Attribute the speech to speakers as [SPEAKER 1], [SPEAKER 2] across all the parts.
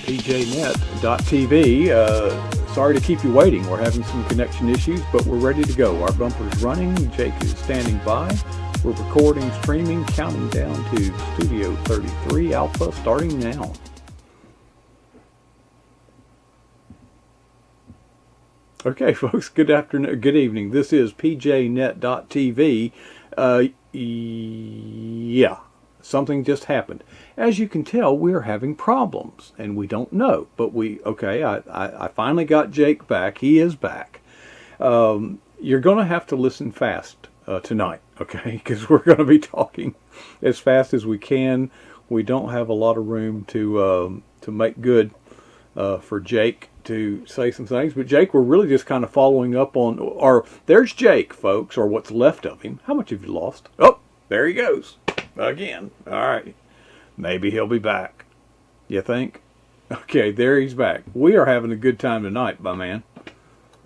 [SPEAKER 1] pjnet.tv. Sorry to keep you waiting. We're having some connection issues, but we're ready to go. Our bumper's running. Jake is standing by. We're recording, streaming, counting down to Studio 33 Alpha, starting now. Okay, folks, good afternoon, good evening. This is pjnet.tv. Yeah, something just happened. As you can tell, we're having problems, and we don't know. But I finally got Jake back. He is back. You're going to have to listen fast tonight, okay? Because we're going to be talking as fast as we can. We don't have a lot of room to make good for Jake to say some things. But Jake, we're really just kind of following up on, or there's Jake, folks, or what's left of him. How much have you lost? Oh, there he goes again. All right. Maybe he'll be back. You think? Okay, there he's back. We are having a good time tonight, my man.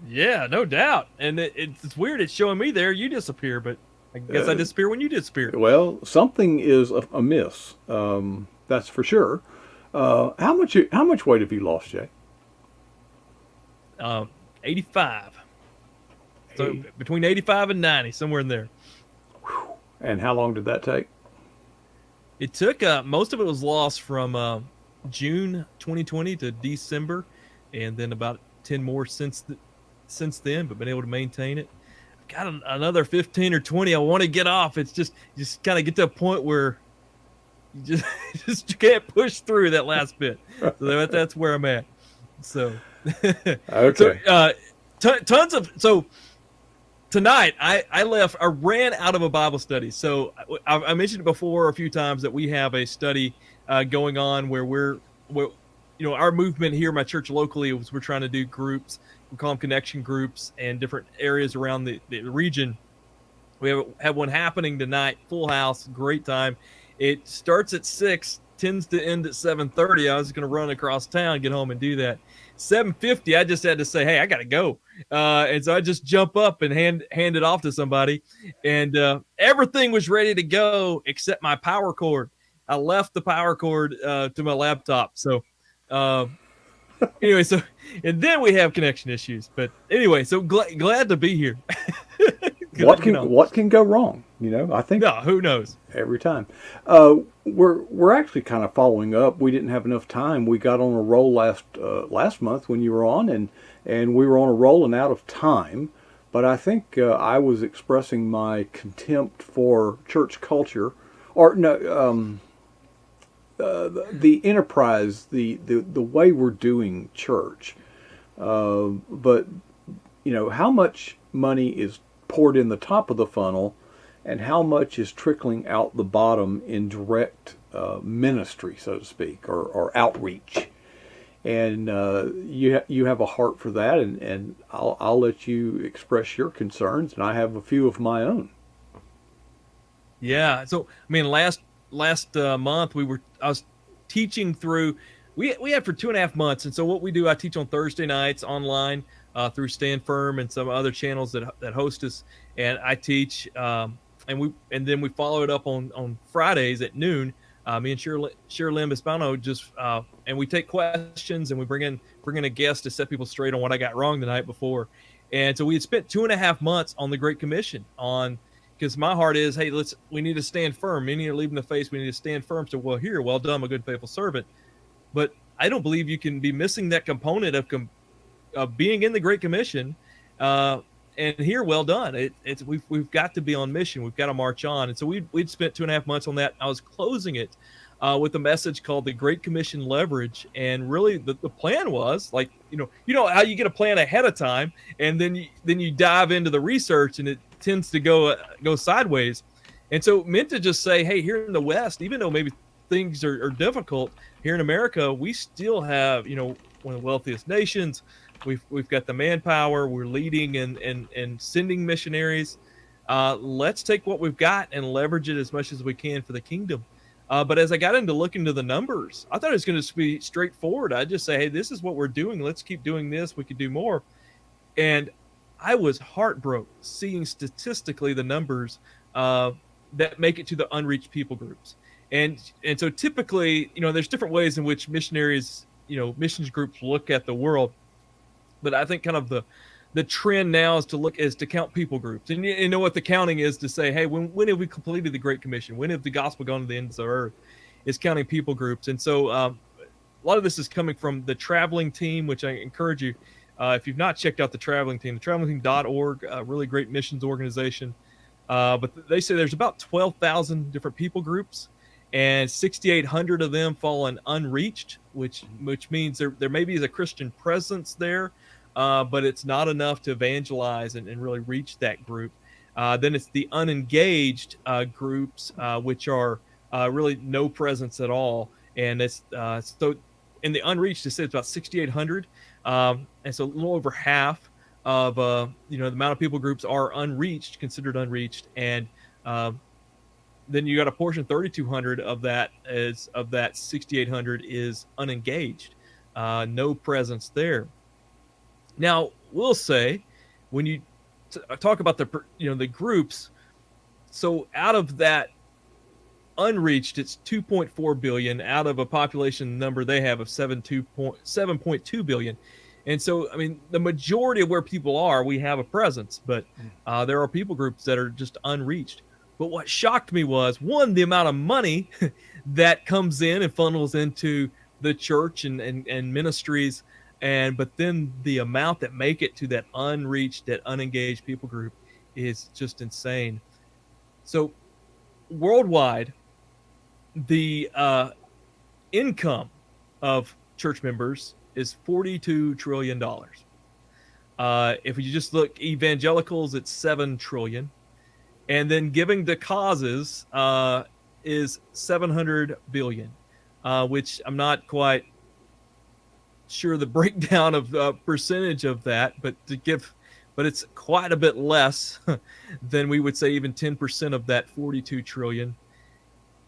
[SPEAKER 2] Yeah, no doubt. And it's weird. It's showing me there. You disappear, but I guess I disappear when you disappear.
[SPEAKER 1] Well, something is amiss. That's for sure. How much weight have you lost, Jay?
[SPEAKER 2] 85. So between 85 and 90, somewhere in there.
[SPEAKER 1] And how long did that take?
[SPEAKER 2] It took, most of it was lost from June 2020 to December, and then about 10 more since then, but been able to maintain it. I've got another 15 or 20 I want to get off. It's just kind of get to a point where you just can't push through that last bit. So that's where I'm at. So,
[SPEAKER 1] okay.
[SPEAKER 2] So tonight, I ran out of a Bible study. So I mentioned it before a few times that we have a study going on where our movement here, my church locally, we're trying to do groups. We call them connection groups, and different areas around the region. We have one happening tonight, full house, great time. It starts at 6, tends to end at 7:30. I was going to run across town, get home and do that. 7:50, I just had to say, hey, I got to go. And so I just jump up and hand it off to somebody. And everything was ready to go except my power cord. I left the power cord to my laptop. So anyway, and then we have connection issues. But anyway, so glad to be here.
[SPEAKER 1] What can go wrong? I think.
[SPEAKER 2] No, who knows?
[SPEAKER 1] Every time. We're actually kind of following up. We didn't have enough time. We got on a roll last month when you were on, and we were on a roll and out of time. But I think I was expressing my contempt for church culture, or no, the enterprise, the way we're doing church. But how much money is poured in the top of the funnel, and how much is trickling out the bottom in direct ministry, so to speak, or outreach. And you have a heart for that, and I'll let you express your concerns, and I have a few of my own.
[SPEAKER 2] Yeah. So I mean, last month I was teaching through. We had for 2.5 months, and so what we do, I teach on Thursday nights online through Stand Firm and some other channels that host us, and I teach. And then we follow it up on Fridays at noon. Me and Sherilyn Hispano and we take questions, and we bring in a guest to set people straight on what I got wrong the night before. And so we had spent 2.5 months on the Great Commission because my heart is, hey, we need to stand firm. Many are leaving the faith. We need to stand firm. So, well done, my good faithful servant. But I don't believe you can be missing that component of being in the Great Commission. And here, well done. We've got to be on mission. We've got to march on. And so we'd spent 2.5 months on that. I was closing it with a message called the Great Commission Leverage. And really, the plan was like, you know how you get a plan ahead of time, and then you dive into the research, and it tends to go sideways. And so meant to just say, hey, here in the West, even though maybe things are difficult here in America, we still have one of the wealthiest nations. We've got the manpower. We're leading and sending missionaries. Let's take what we've got and leverage it as much as we can for the kingdom. But as I got into looking to the numbers, I thought it was going to be straightforward. I'd just say, hey, this is what we're doing. Let's keep doing this. We could do more. And I was heartbroken seeing statistically the numbers that make it to the unreached people groups. And so typically, there's different ways in which missionaries missions groups look at the world. But I think kind of the trend now is to count people groups, and you know what the counting is, to say, hey, when have we completed the Great Commission? When have the gospel gone to the ends of the earth? Is counting people groups. And so a lot of this is coming from the traveling team, which I encourage you, if you've not checked out the traveling team, thetravelingteam.org, a really great missions organization. But they say there's about 12,000 different people groups, and 6,800 of them fall in unreached, which means there maybe is a Christian presence there, but it's not enough to evangelize and really reach that group. Then it's the unengaged groups, which are really no presence at all. And it's so in the unreached, it says about 6,800, and so a little over half of the amount of people groups are considered unreached, and then you got a portion, 3,200 of that 6,800 is unengaged, no presence there. Now, we'll say, when you talk about the groups, so out of that unreached, it's 2.4 billion out of a population number they have of 7.2 billion. And so, I mean, the majority of where people are, we have a presence, but there are people groups that are just unreached. But what shocked me was, one, the amount of money that comes in and funnels into the church and ministries, but then the amount that make it to that unreached, that unengaged people group is just insane. So worldwide, the income of church members is $42 trillion. If you just look evangelicals, it's $7 trillion. And then giving to causes is $700 billion, which I'm not quite sure the breakdown of percentage of that, but it's quite a bit less than we would say even 10% of that 42 trillion.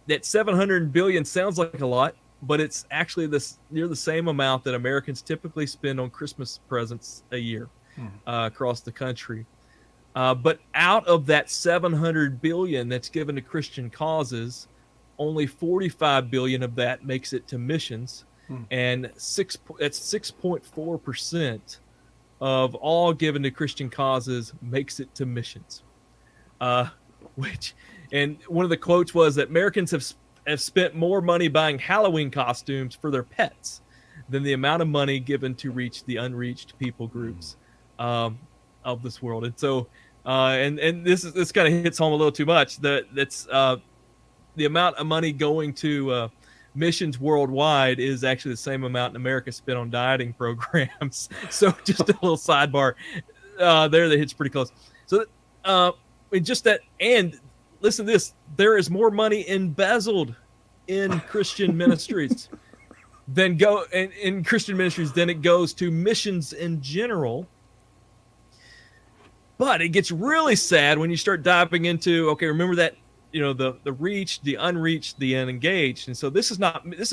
[SPEAKER 2] That 700 billion sounds like a lot, but it's actually near the same amount that Americans typically spend on Christmas presents a year across the country. But out of that 700 billion that's given to Christian causes, only 45 billion of that makes it to missions, and that's 6.4% of all given to Christian causes makes it to missions. And one of the quotes was that Americans have spent more money buying Halloween costumes for their pets than the amount of money given to reach the unreached people groups of this world. And so, and this kind of hits home a little too much. That's the amount of money going to missions worldwide is actually the same amount in America spent on dieting programs. So just a little sidebar there that hits pretty close. So just that, and listen to this, there is more money embezzled in Christian ministries than in Christian ministries than it goes to missions in general. But it gets really sad when you start diving into, okay, remember that, the reached, the unreached, the unengaged. And so this is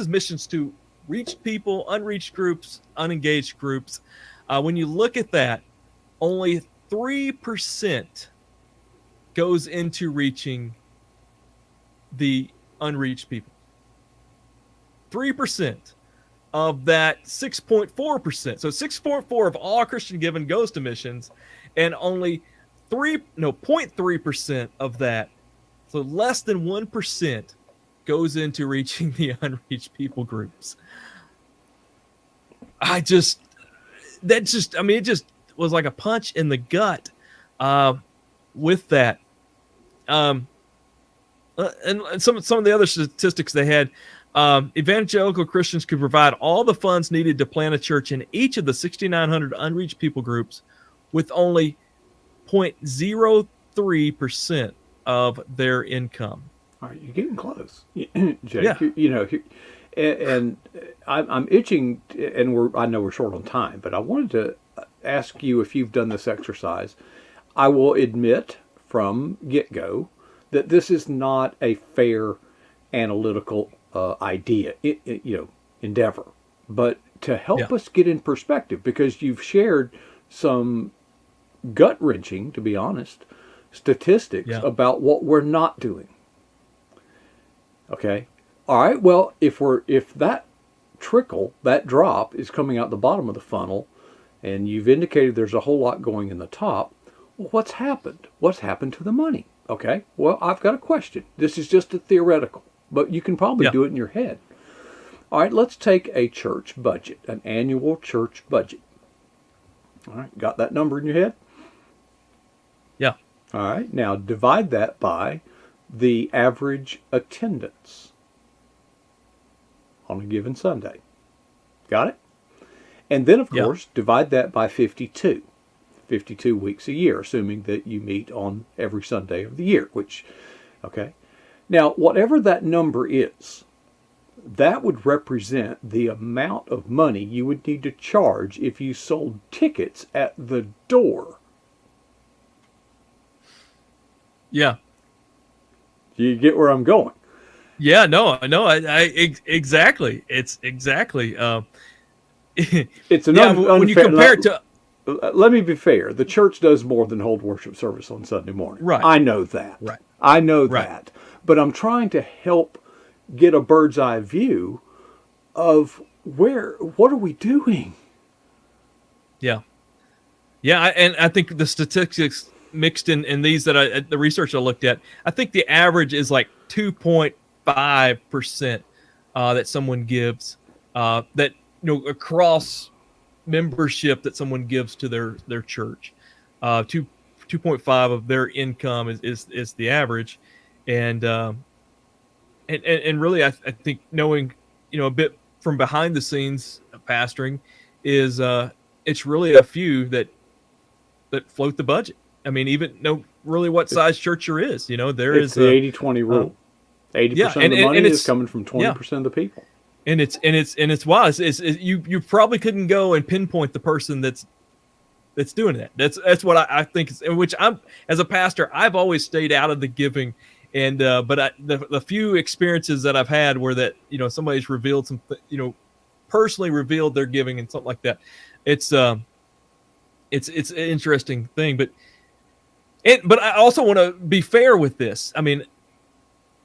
[SPEAKER 2] missions to reached people, unreached groups, unengaged groups. When you look at that, only 3% goes into reaching the unreached people. 3% of that 6.4%. So 6.4 of all Christian giving goes to missions, and only 0.3% of that, so less than 1%, goes into reaching the unreached people groups. It just was like a punch in the gut with that. And some of the other statistics they had, evangelical Christians could provide all the funds needed to plant a church in each of the 6,900 unreached people groups with only 0.03% of their income.
[SPEAKER 1] All right, you're getting close, Jake. Yeah. And I'm itching, and I know we're short on time, but I wanted to ask you if you've done this exercise. I will admit from get-go that this is not a fair analytical endeavor, but to help us get in perspective, because you've shared some gut-wrenching, to be honest, statistics about what we're not doing. Okay, all right. Well, if that trickle, that drop, is coming out the bottom of the funnel, and you've indicated there's a whole lot going in the top. Well, what's happened? What's happened to the money? Okay, well, I've got a question. This is just a theoretical, but you can probably do it in your head. All right, let's take a church budget, an annual church budget. All right, got that number in your head?
[SPEAKER 2] Yeah.
[SPEAKER 1] All right, now divide that by the average attendance on a given Sunday. Got it? And then, of course, divide that by 52. 52 weeks a year, assuming that you meet on every Sunday of the year, which, okay. Now, whatever that number is, that would represent the amount of money you would need to charge if you sold tickets at the door.
[SPEAKER 2] Yeah.
[SPEAKER 1] You get where I'm going?
[SPEAKER 2] Yeah, no, exactly. It's exactly.
[SPEAKER 1] It's an
[SPEAKER 2] when you compare it to.
[SPEAKER 1] Let me be fair. The church does more than hold worship service on Sunday morning.
[SPEAKER 2] Right.
[SPEAKER 1] I know that.
[SPEAKER 2] Right.
[SPEAKER 1] I know that. But I'm trying to help get a bird's eye view of what are we doing?
[SPEAKER 2] Yeah. Yeah, and I think the statistics mixed in these that the research I looked at, I think the average is like 2.5% that someone gives that across membership that someone gives to their church. 2.5 of their income is the average, and really I think knowing a bit from behind the scenes of pastoring is it's really a few that float the budget. I mean, even know really what size church you're is. It's
[SPEAKER 1] the 80-20 rule. 80% of the money is coming from 20% of the people.
[SPEAKER 2] And it's wild. You probably couldn't go and pinpoint the person that's doing that. That's what I think. Which I'm, as a pastor, I've always stayed out of the giving, and but the few experiences that I've had where that somebody's revealed some personally revealed their giving and something like that. It's an interesting thing, but I also want to be fair with this. I mean,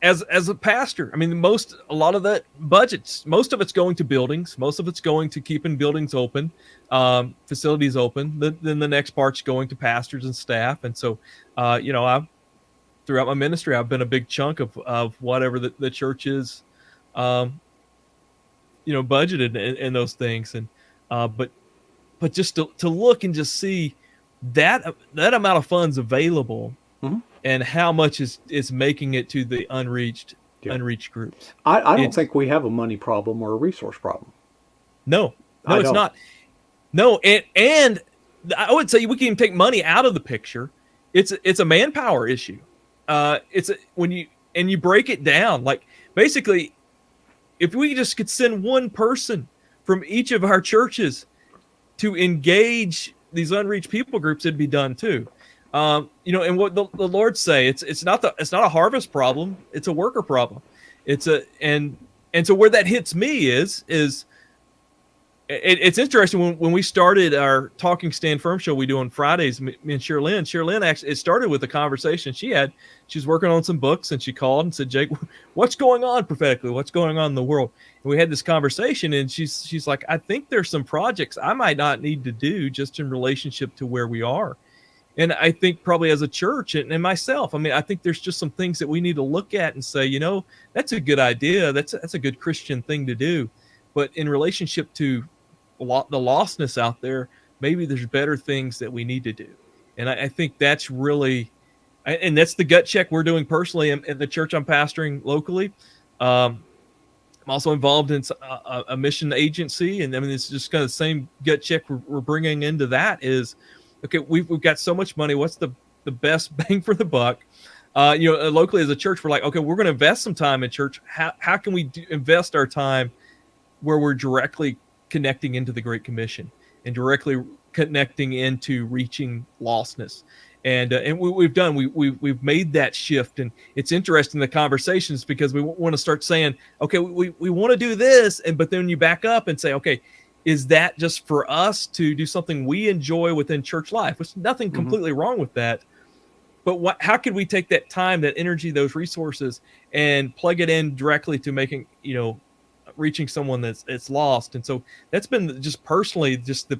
[SPEAKER 2] as a pastor, I mean, a lot of that budgets, most of it's going to buildings, most of it's going to keeping buildings open, facilities open. Then the next part's going to pastors and staff. And so, I've throughout my ministry, I've been a big chunk of whatever the church is, budgeted in those things. And but just to look and just see that amount of funds available. Mm-hmm. And how much is making it to the unreached groups?
[SPEAKER 1] I don't think we have a money problem or a resource problem.
[SPEAKER 2] No, it's not. No, and I would say we can even take money out of the picture. It's a manpower issue. When you break it down, like basically, if we just could send one person from each of our churches to engage these unreached people groups, it'd be done too. And what the Lord say, it's not a harvest problem, it's a worker problem. And so where that hits me is it's interesting when we started our Talking Stand Firm show we do on Fridays, me and Sherilyn actually, it started with a conversation she was working on some books, and she called and said, Jake, what's going on prophetically? What's going on in the world? And we had this conversation, and she's like, I think there's some projects I might not need to do just in relationship to where we are. And I think probably as a church and myself, I mean, I think there's just some things that we need to look at and say, that's a good idea. That's a good Christian thing to do. But in relationship to the lostness out there, maybe there's better things that we need to do. And I think that's really, and that's the gut check we're doing personally in the church I'm pastoring locally. I'm also involved in a mission agency. And I mean, it's just kind of the same gut check we're bringing into that is, okay, we've got so much money. What's the best bang for the buck? Locally as a church, we're like, okay, we're going to invest some time in church. How can we invest our time where we're directly connecting into the Great Commission and directly connecting into reaching lostness? And we've made that shift, and it's interesting the conversations because we want to start saying, okay, we want to do this, but then you back up and say, okay, is that just for us to do something we enjoy within church life? There's nothing completely wrong with that. But how could we take that time, that energy, those resources, and plug it in directly to making, reaching someone that's lost. And so that's been just personally just the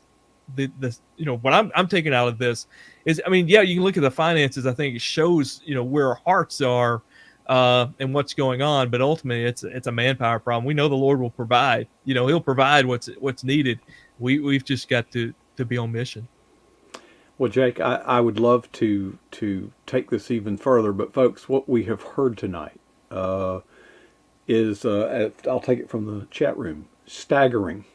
[SPEAKER 2] what I'm taking out of this is, I mean, yeah, you can look at the finances. I think it shows where our hearts are and what's going on, but ultimately it's a manpower problem. We know the Lord will provide. He'll provide what's needed. We've just got to be on mission.
[SPEAKER 1] Well, Jake, I would love to take this even further, but folks, what we have heard tonight is, I'll take it from the chat room, staggering.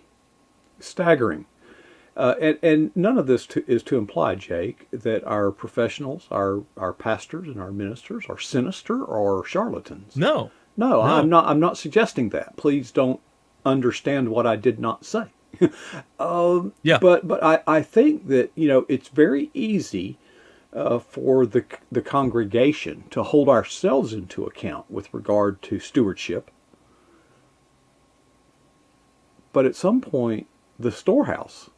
[SPEAKER 1] And none of this is to imply, Jake, that our professionals, our pastors and our ministers are sinister or charlatans.
[SPEAKER 2] No.
[SPEAKER 1] I'm not suggesting that. Please don't understand what I did not say.
[SPEAKER 2] Yeah.
[SPEAKER 1] But I think that it's very easy for the congregation to hold ourselves into account with regard to stewardship. But at some point, the storehouse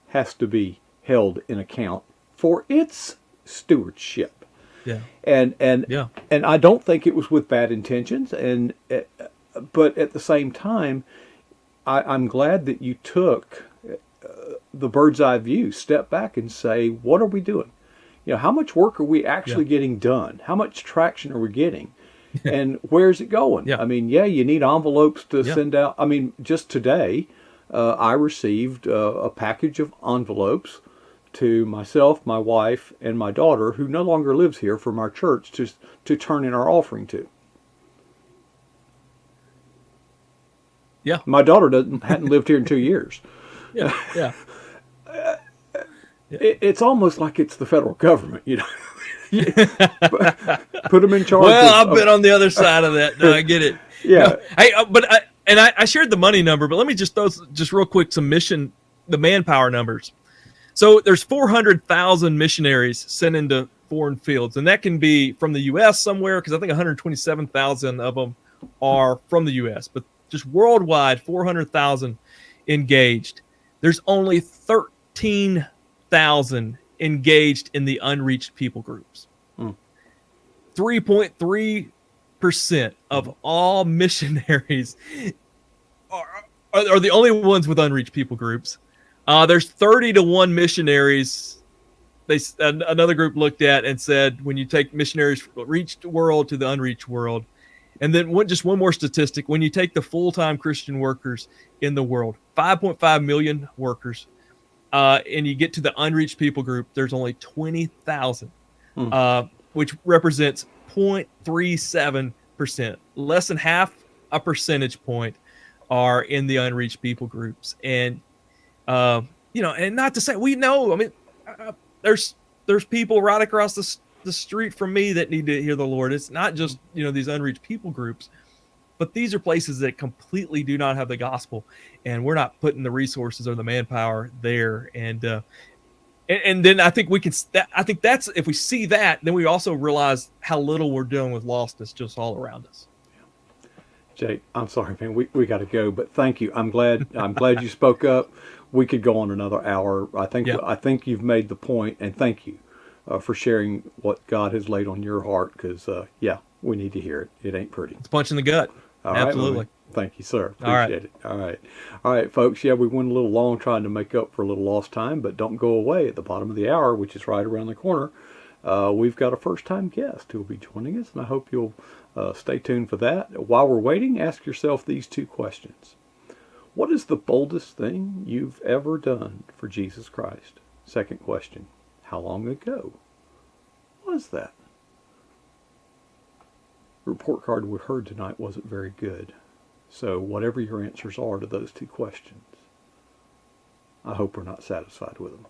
[SPEAKER 1] has to be held in account for its stewardship.
[SPEAKER 2] Yeah.
[SPEAKER 1] And
[SPEAKER 2] yeah.
[SPEAKER 1] And I don't think it was with bad intentions. But at the same time, I'm glad that you took the bird's eye view, step back and say, what are we doing? How much work are we actually getting done? How much traction are we getting? And where's it going?
[SPEAKER 2] Yeah.
[SPEAKER 1] I mean, you need envelopes to send out. I mean, just today, I received a package of envelopes to myself, my wife, and my daughter, who no longer lives here, from our church to turn in our offering to.
[SPEAKER 2] Yeah.
[SPEAKER 1] My daughter hadn't lived here in 2 years.
[SPEAKER 2] Yeah. Yeah.
[SPEAKER 1] It's almost like it's the federal government, Put them in charge.
[SPEAKER 2] Well, I've been on the other side of that. No, I get it.
[SPEAKER 1] Yeah.
[SPEAKER 2] No, I shared the money number, but let me just throw just real quick the manpower numbers. So there's 400,000 missionaries sent into foreign fields, and that can be from the U.S. somewhere, because I think 127,000 of them are from the U.S., but just worldwide, 400,000 engaged. There's only 13,000 engaged in the unreached people groups. 3.3% of all missionaries are the only ones with unreached people groups. There's 30 to 1 missionaries. Another group looked at and said, when you take missionaries from the reached world to the unreached world, and then just one more statistic, when you take the full-time Christian workers in the world, 5.5 million workers, and you get to the unreached people group, there's only 20,000, which represents 0.37%. Less than half a percentage point are in the unreached people groups. And, and not to say, we know, I mean, there's people right across the street from me that need to hear the Lord. It's not just, these unreached people groups, but these are places that completely do not have the gospel, and we're not putting the resources or the manpower there. And then I think that's, if we see that, then we also realize how little we're dealing with lostness just all around us.
[SPEAKER 1] Jake, I'm sorry, man. We got to go, but thank you. I'm glad you spoke up. We could go on another hour. I think you've made the point, and thank you for sharing what God has laid on your heart, because we need to hear it. It ain't pretty.
[SPEAKER 2] It's a punch in the gut.
[SPEAKER 1] All
[SPEAKER 2] Absolutely.
[SPEAKER 1] Right, thank you, sir. Appreciate it. All right, folks. Yeah, we went a little long trying to make up for a little lost time, but don't go away. At the bottom of the hour, which is right around the corner, we've got a first-time guest who will be joining us, and I hope you'll stay tuned for that. While we're waiting, ask yourself these 2 questions. What is the boldest thing you've ever done for Jesus Christ? Second question, how long ago was that? The report card we heard tonight wasn't very good. So whatever your answers are to those 2 questions, I hope we're not satisfied with them.